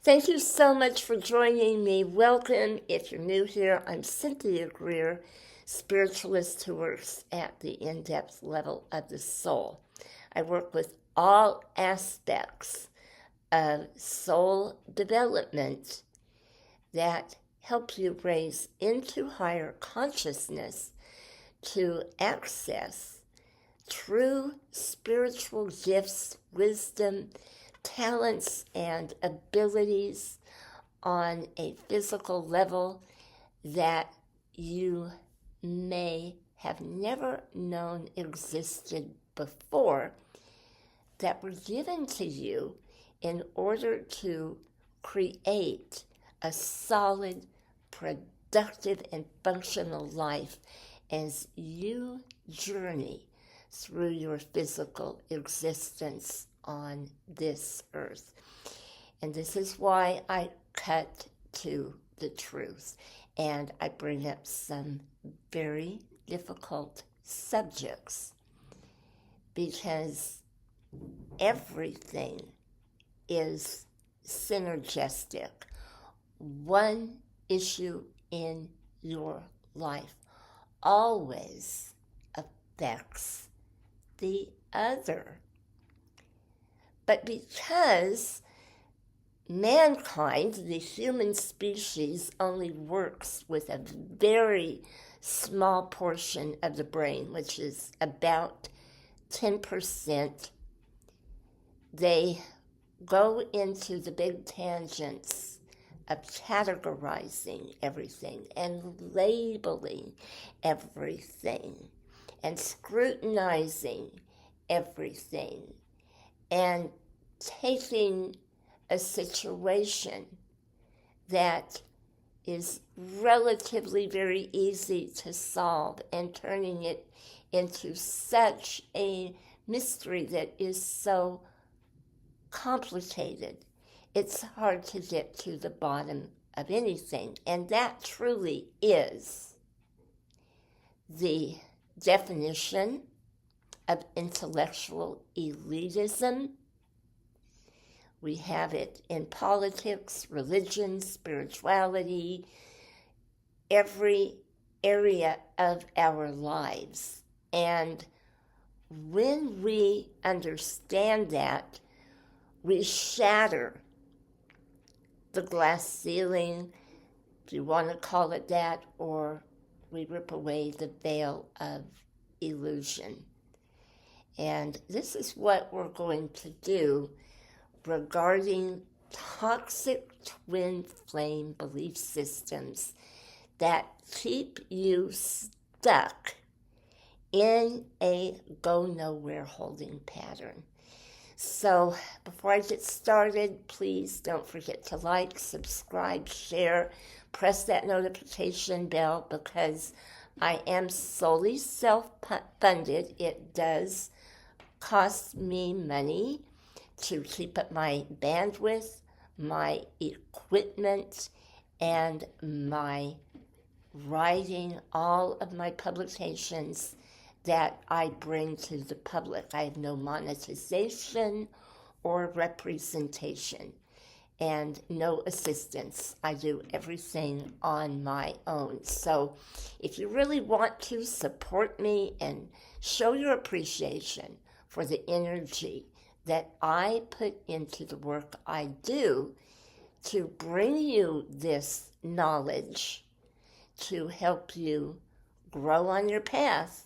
Thank you so much for joining me. Welcome. If you're new here, I'm Cynthia Greer, spiritualist who works at the in-depth level of the soul. I work with all aspects of soul development that help you raise into higher consciousness to access true spiritual gifts, wisdom, talents, and abilities on a physical level that you may have never known existed before, that were given to you in order to create a solid, productive, and functional life as you journey through your physical existence on this earth. And this is why I cut to the truth, and I bring up some very difficult subjects, because everything is synergistic. One issue in your life always affects the other. But because mankind, the human species, only works with a very small portion of the brain, which is about 10%, they go into the big tangents of categorizing everything and labeling everything and scrutinizing everything and taking a situation that is relatively very easy to solve and turning it into such a mystery that is so complicated. It's hard to get to the bottom of anything. And that truly is the definition of intellectual elitism. We have it in politics, religion, spirituality, every area of our lives. And when we understand that, we shatter the glass ceiling, if you want to call it that, or we rip away the veil of illusion. And this is what we're going to do regarding toxic twin flame belief systems that keep you stuck in a go nowhere holding pattern. So before I get started, please don't forget to like, subscribe, share, press that notification bell, because I am solely self-funded. It does cost me money to keep up my bandwidth, my equipment, and my writing, all of my publications that I bring to the public. I have no monetization or representation and no assistance. I do everything on my own. So if you really want to support me and show your appreciation for the energy that I put into the work I do to bring you this knowledge to help you grow on your path,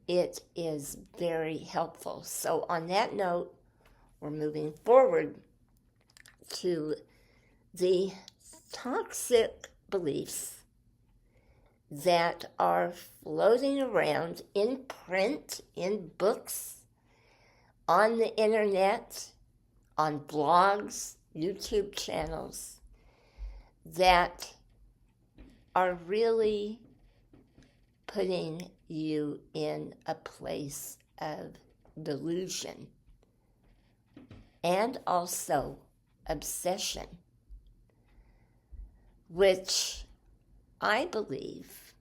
it is very helpful. So on that note, we're moving forward to the toxic beliefs that are floating around in print, in books, on the internet, on blogs, YouTube channels, that are really putting you in a place of delusion and also obsession, which I believe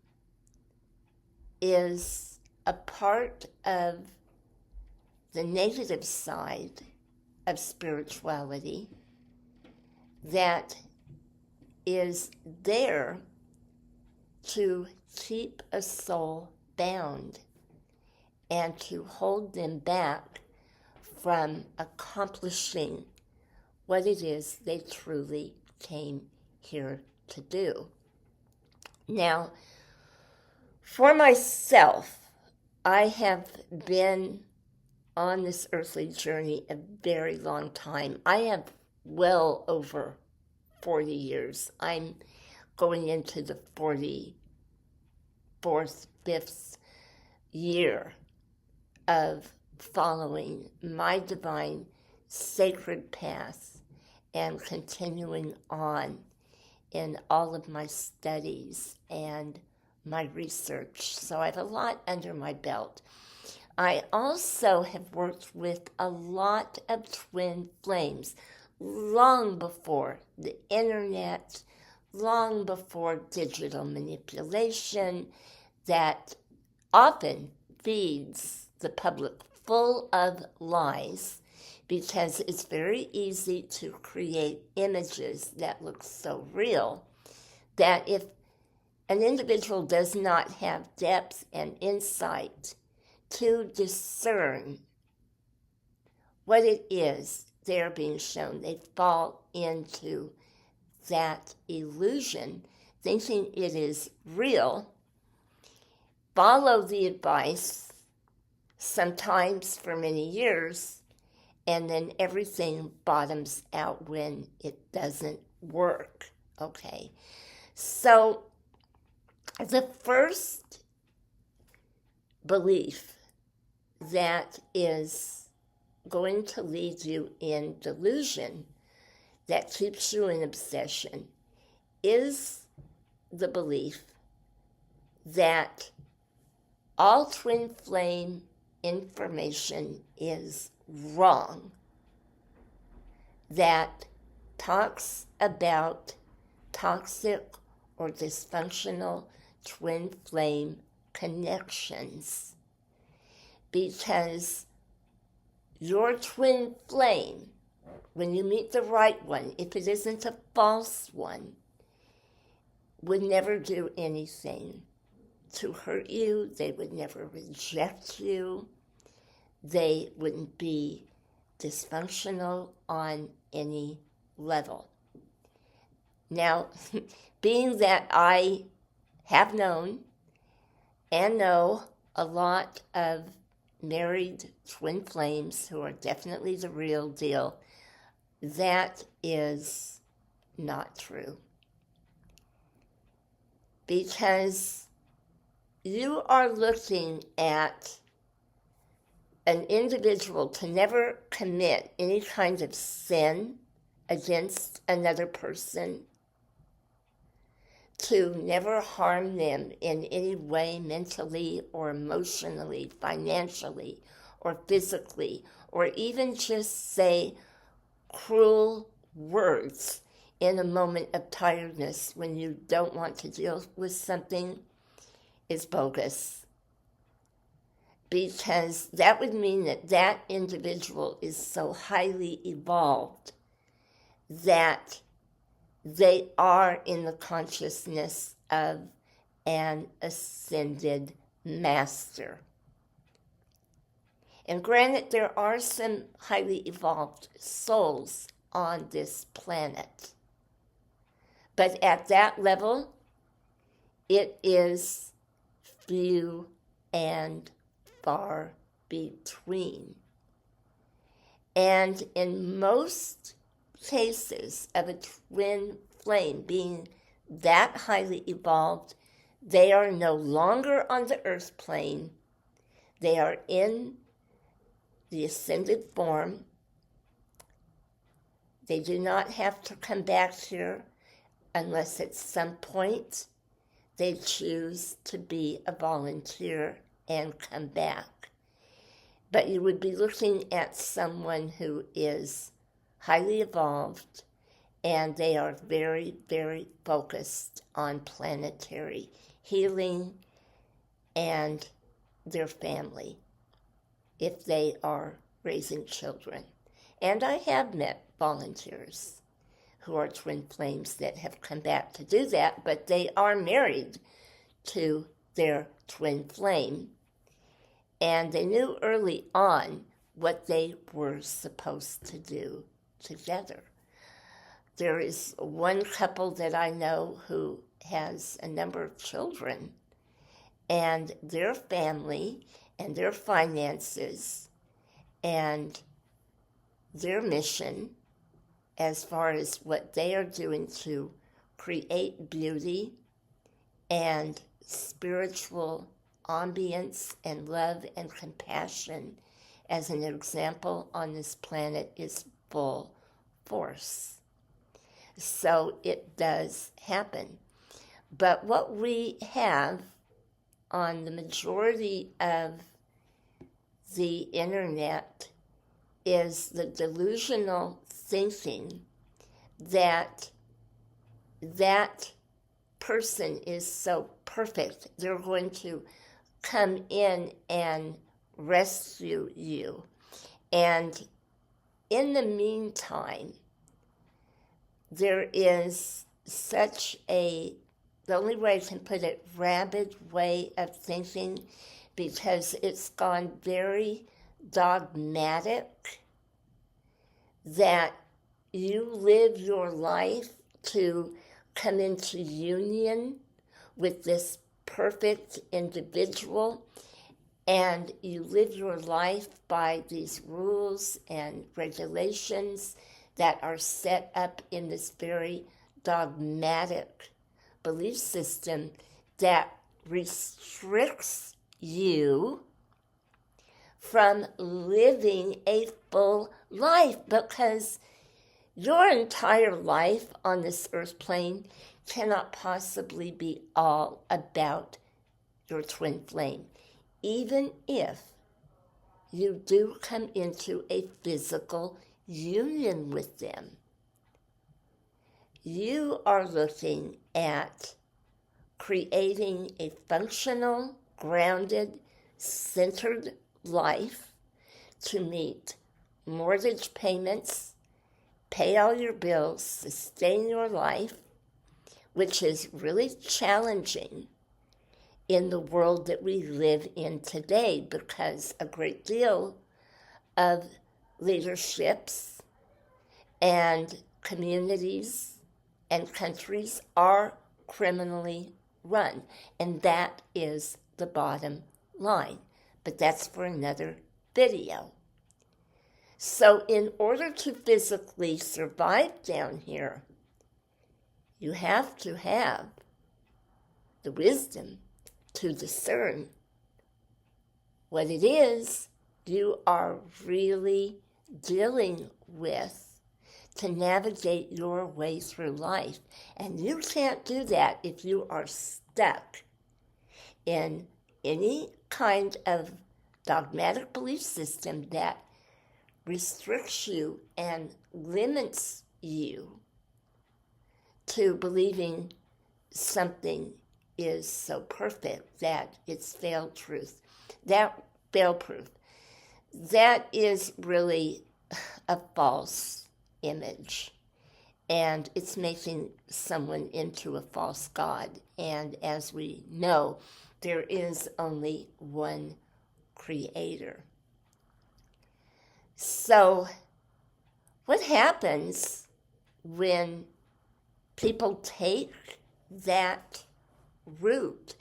is a part of the negative side of spirituality that is there to keep a soul bound and to hold them back from accomplishing what it is they truly came here to do. Now, for myself, I have been on this earthly journey a very long time. I have well over 40 years. I'm going into the 44th, 5th year of following my divine sacred path and continuing on in all of my studies and my research. So I have a lot under my belt. I also have worked with a lot of twin flames long before the internet, long before digital manipulation that often feeds the public full of lies, because it's very easy to create images that look so real that if an individual does not have depth and insight to discern what it is they're being shown, they fall into that illusion, thinking it is real, follow the advice, sometimes for many years, and then everything bottoms out when it doesn't work, okay? So the first belief that is going to lead you in delusion, that keeps you in obsession, is the belief that all twin flame information is wrong, that talks about toxic or dysfunctional twin flame connections, because your twin flame, when you meet the right one, if it isn't a false one, would never do anything to hurt you. They would never reject you. They wouldn't be dysfunctional on any level. Now, being that I have known and know a lot of married twin flames who are definitely the real deal, that is not true. Because you are looking at an individual to never commit any kind of sin against another person, to never harm them in any way, mentally or emotionally, financially or physically, or even just say cruel words in a moment of tiredness when you don't want to deal with something, is bogus. Because that would mean that that individual is so highly evolved that they are in the consciousness of an ascended master. And granted, there are some highly evolved souls on this planet. But at that level, it is few and far between. And in most cases of a twin flame being that highly evolved, they are no longer on the earth plane. They are in the ascended form. They do not have to come back here unless at some point they choose to be a volunteer and come back. But you would be looking at someone who is highly evolved, and they are very, very focused on planetary healing and their family, if they are raising children. And I have met volunteers who are twin flames that have come back to do that, but they are married to their twin flame. And they knew early on what they were supposed to do together. There is one couple that I know who has a number of children, and their family and their finances and their mission, as far as what they are doing to create beauty and spiritual ambience and love and compassion as an example on this planet, is full force. So it does happen. But what we have on the majority of the internet is the delusional thinking that that person is so perfect, they're going to come in and rescue you. And in the meantime, there is such the only way I can put it, rabid way of thinking, because it's gone very dogmatic, that you live your life to come into union with this perfect individual, and you live your life by these rules and regulations that are set up in this very dogmatic belief system that restricts you from living a full life, because your entire life on this earth plane cannot possibly be all about your twin flame, even if you do come into a physical union with them. You are looking at creating a functional, grounded, centered life to meet mortgage payments, pay all your bills, sustain your life, which is really challenging in the world that we live in today, because a great deal of leaderships and communities and countries are criminally run, and that is the bottom line. But that's for another video. So in order to physically survive down here, you have to have the wisdom to discern what it is you are really dealing with to navigate your way through life. And you can't do that if you are stuck in any kind of dogmatic belief system that restricts you and limits you to believing something is so perfect that it's fail proof. That is really a false image, and it's making someone into a false god. And as we know, there is only one creator. So what happens when people take that route?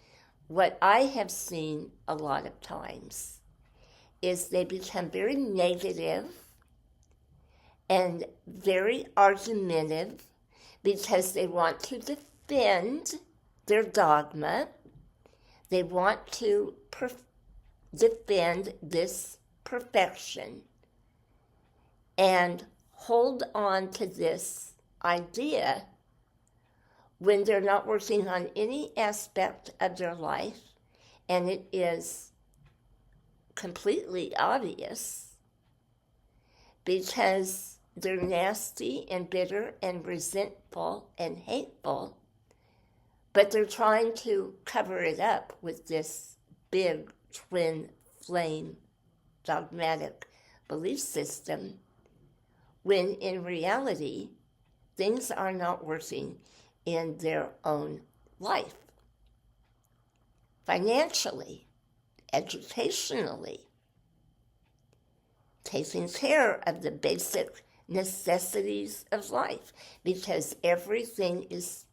What I have seen a lot of times is they become very negative and very argumentative because they want to defend their dogma. They want to defend this perfection and hold on to this idea when they're not working on any aspect of their life, and it is completely obvious because they're nasty and bitter and resentful and hateful, but they're trying to cover it up with this big twin flame dogmatic belief system, when in reality things are not working in their own life. Financially, educationally, taking care of the basic necessities of life, because everything is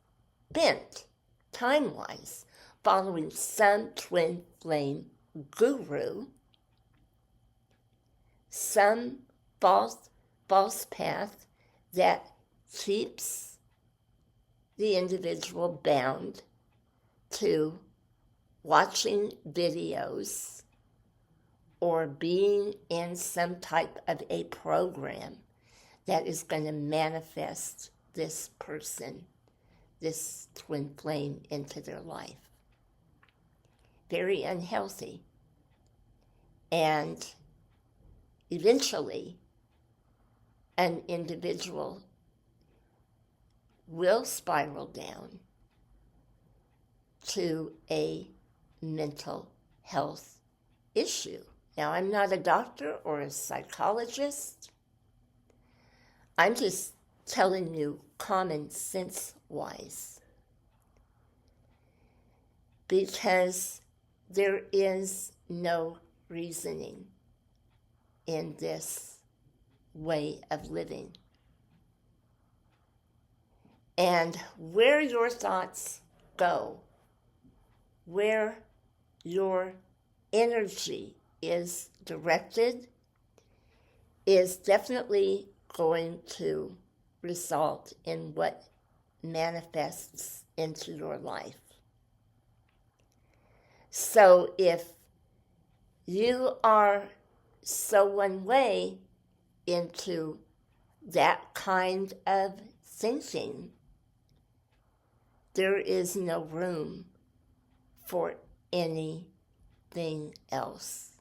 spent time-wise following some twin flame guru, some false path that keeps the individual bound to watching videos or being in some type of a program that is going to manifest this person, this twin flame, into their life. Very unhealthy. And eventually, an individual will spiral down to a mental health issue. Now, I'm not a doctor or a psychologist. I'm just telling you common sense-wise. Because there is no reasoning in this way of living. And where your thoughts go, where your energy is directed, is definitely going to result in what manifests into your life. So if you are so one way into that kind of thinking, there is no room for anything else.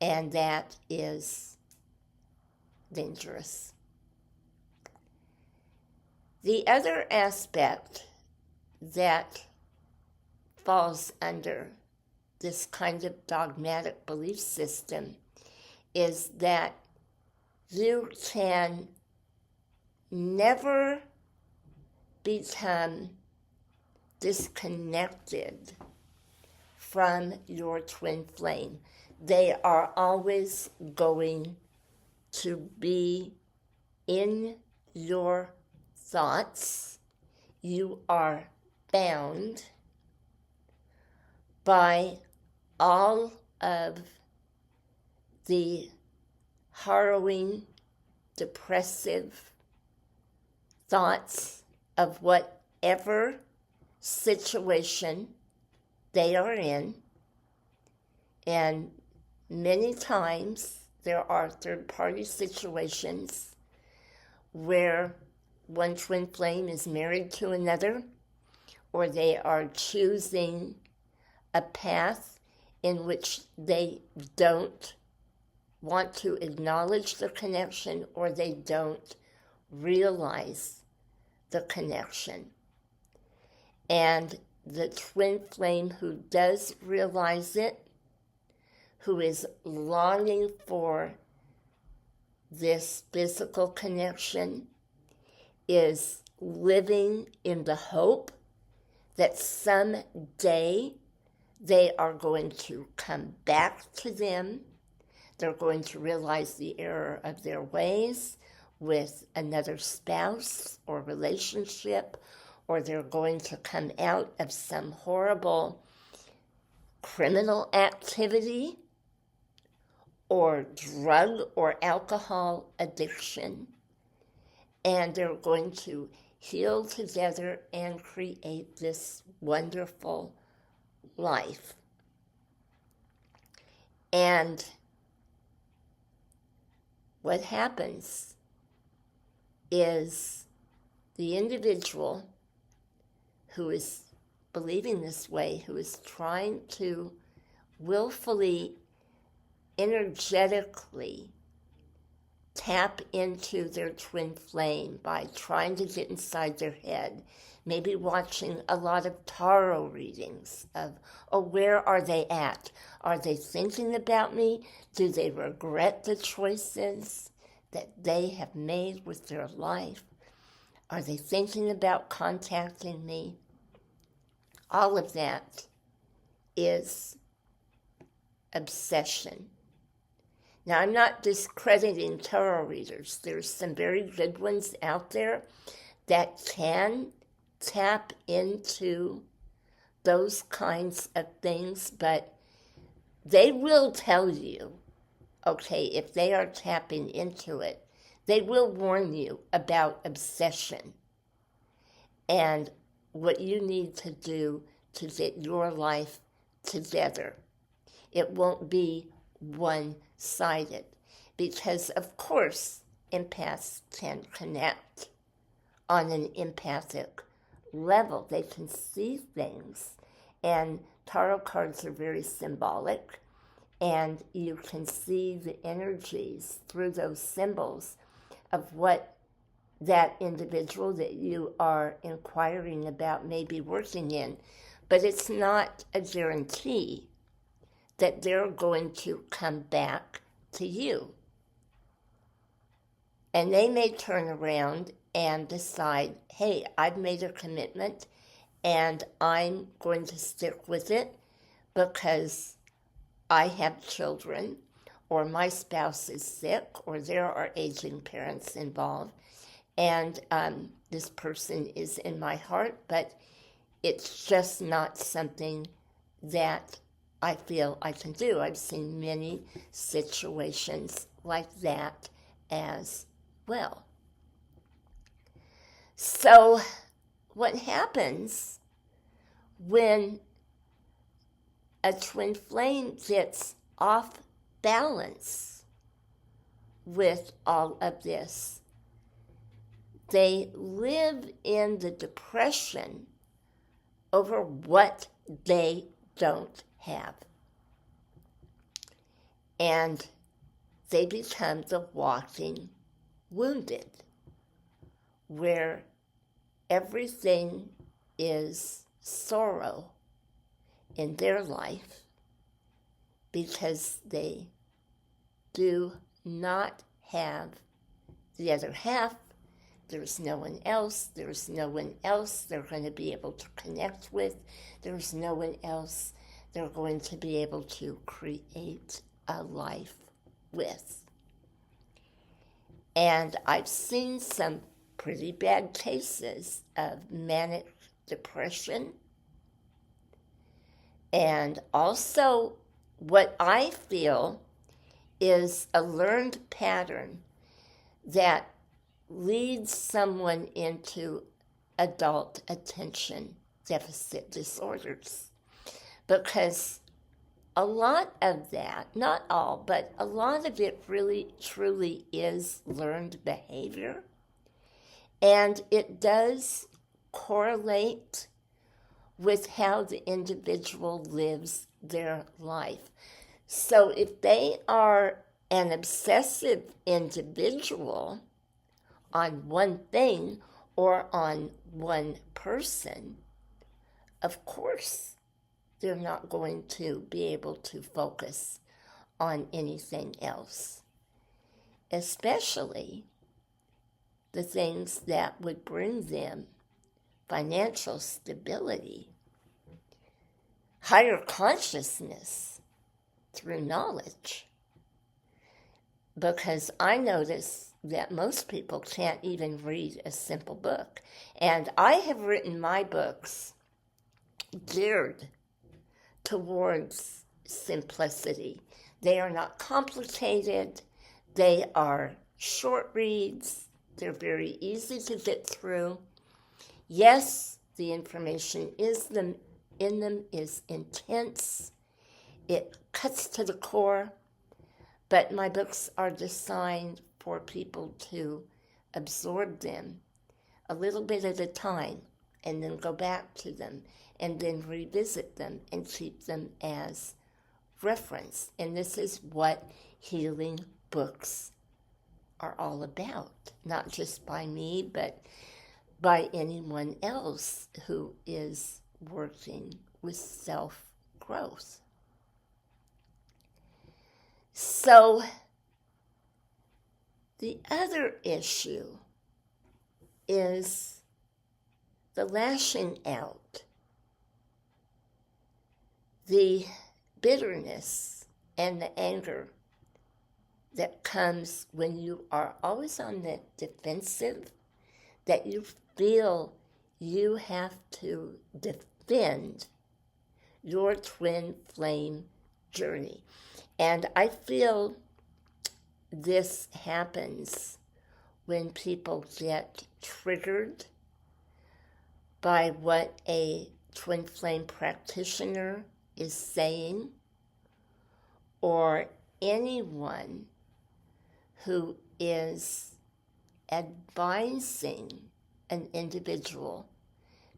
And that is dangerous. The other aspect that falls under this kind of dogmatic belief system is that you can never become disconnected from your twin flame. They are always going to be in your thoughts. You are bound by all of the harrowing, depressive thoughts of whatever situation they are in. And many times there are third-party situations where one twin flame is married to another, or they are choosing a path in which they don't want to acknowledge the connection, or they don't realize the connection. And the twin flame who does realize it, who is longing for this physical connection, is living in the hope that someday they are going to come back to them. They're going to realize the error of their ways with another spouse or relationship, or they're going to come out of some horrible criminal activity or drug or alcohol addiction, and they're going to heal together and create this wonderful life. And what happens is the individual who is believing this way, who is trying to willfully, energetically tap into their twin flame by trying to get inside their head, maybe watching a lot of tarot readings of, oh, where are they at? Are they thinking about me? Do they regret the choices that they have made with their life? Are they thinking about contacting me? All of that is obsession. Now, I'm not discrediting tarot readers. There's some very good ones out there that can tap into those kinds of things, but they will tell you, okay, if they are tapping into it, they will warn you about obsession and what you need to do to get your life together. It won't be one-sided because, of course, empaths can connect on an empathic level. They can see things, and tarot cards are very symbolic, and you can see the energies through those symbols of what that individual that you are inquiring about may be working in. But it's not a guarantee that they're going to come back to you. And they may turn around and decide, hey, I've made a commitment and I'm going to stick with it because I have children, or my spouse is sick, or there are aging parents involved, and this person is in my heart, but it's just not something that I feel I can do. I've seen many situations like that as well. So what happens when a twin flame gets off balance with all of this? They live in the depression over what they don't have. And they become the walking wounded, where everything is sorrow in their life because they do not have the other half. There's no one else. There's no one else they're going to be able to connect with. There's no one else they're going to be able to create a life with. And I've seen some pretty bad cases of manic depression. And also what I feel is a learned pattern that leads someone into adult attention deficit disorders. Because a lot of that, not all, but a lot of it really truly is learned behavior. And it does correlate with how the individual lives their life. So if they are an obsessive individual on one thing or on one person, of course they're not going to be able to focus on anything else, especially the things that would bring them financial stability, higher consciousness through knowledge. Because I notice that most people can't even read a simple book. And I have written my books geared towards simplicity. They are not complicated. They are short reads. They're very easy to get through. Yes, the information in them is intense. It cuts to the core, but my books are designed for people to absorb them a little bit at a time and then go back to them and then revisit them and keep them as reference. And this is what healing books are all about, not just by me, but by anyone else who is working with self-growth. So The other issue is the lashing out, the bitterness and the anger that comes when you are always on the defensive, that you feel you have to defend your twin flame journey. And I feel this happens when people get triggered by what a twin flame practitioner is saying, or anyone who is advising an individual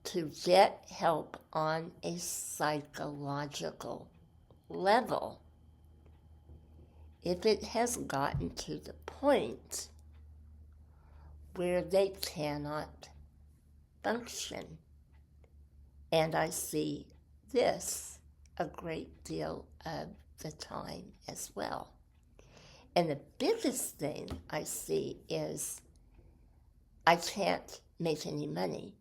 to get help on a psychological level. If it has gotten to the point where they cannot function. And I see this a great deal of the time as well. And the biggest thing I see is I can't make any money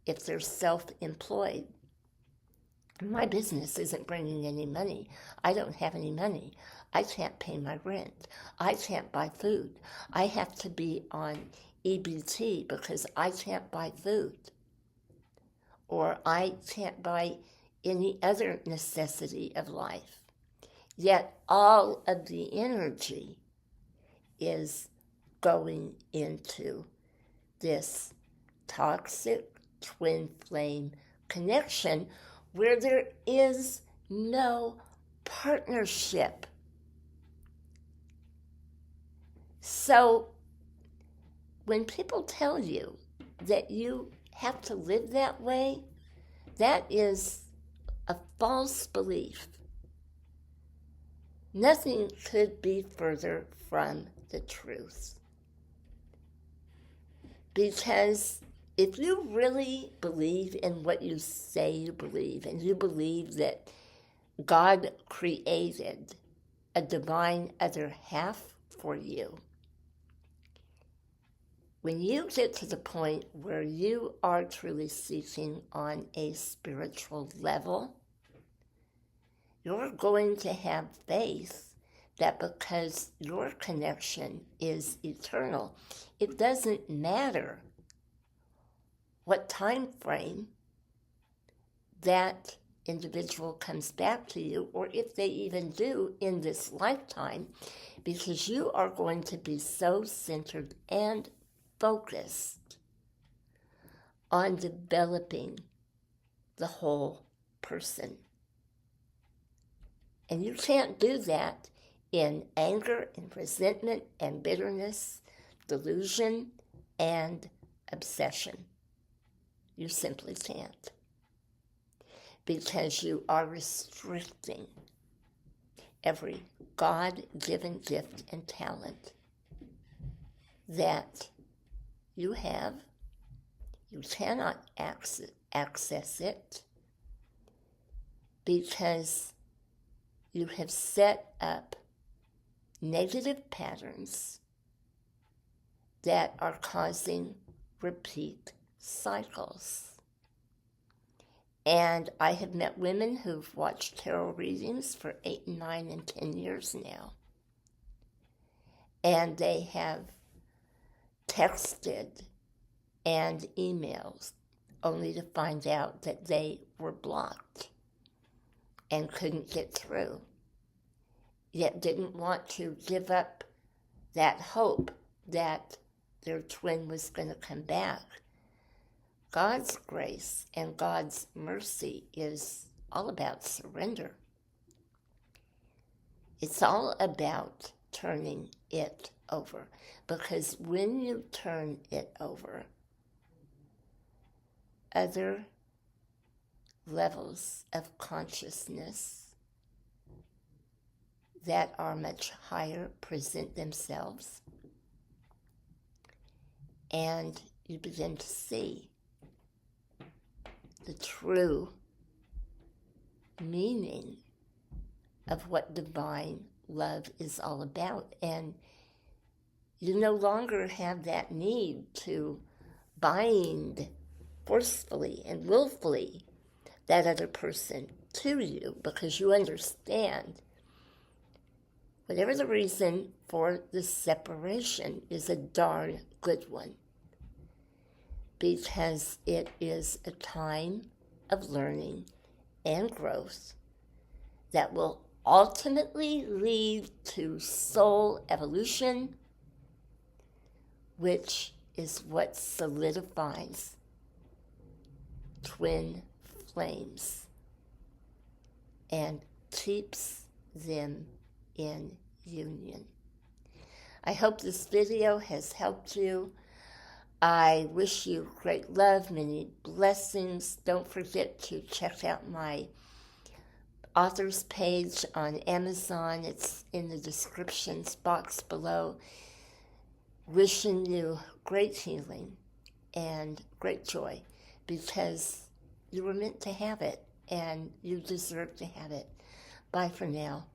if they're self-employed. My business isn't bringing any money. I don't have any money. I can't pay my rent. I can't buy food. I have to be on EBT because I can't buy food. Or I can't buy any other necessity of life. Yet all of the energy is going into this toxic twin flame connection where there is no partnership. So when people tell you that you have to live that way, that is a false belief. Nothing could be further from the truth. Because if you really believe in what you say you believe, and you believe that God created a divine other half for you, when you get to the point where you are truly seeking on a spiritual level, you're going to have faith that because your connection is eternal, it doesn't matter what time frame that individual comes back to you, or if they even do in this lifetime, because you are going to be so centered and focused on developing the whole person. And you can't do that in anger and resentment and bitterness, delusion and obsession. You simply can't. Because you are restricting every God-given gift and talent that you have. You cannot access it because you have set up negative patterns that are causing repeat cycles. And I have met women who've watched tarot readings for 8, 9, and 10 years now. And they have texted and emailed only to find out that they were blocked and couldn't get through, yet didn't want to give up that hope that their twin was going to come back. God's grace and God's mercy is all about surrender. It's all about turning it over. Because when you turn it over, other levels of consciousness that are much higher present themselves, and you begin to see the true meaning of what divine love is all about. And You no longer have that need to bind forcefully and willfully that other person to you, because you understand whatever the reason for the separation is a darn good one, because it is a time of learning and growth that will ultimately lead to soul evolution, which is what solidifies twin flames and keeps them in union. I hope this video has helped you. I wish you great love, many blessings. Don't forget to check out my author's page on Amazon. It's in the descriptions box below. Wishing you great healing and great joy, because you were meant to have it and you deserve to have it. Bye for now.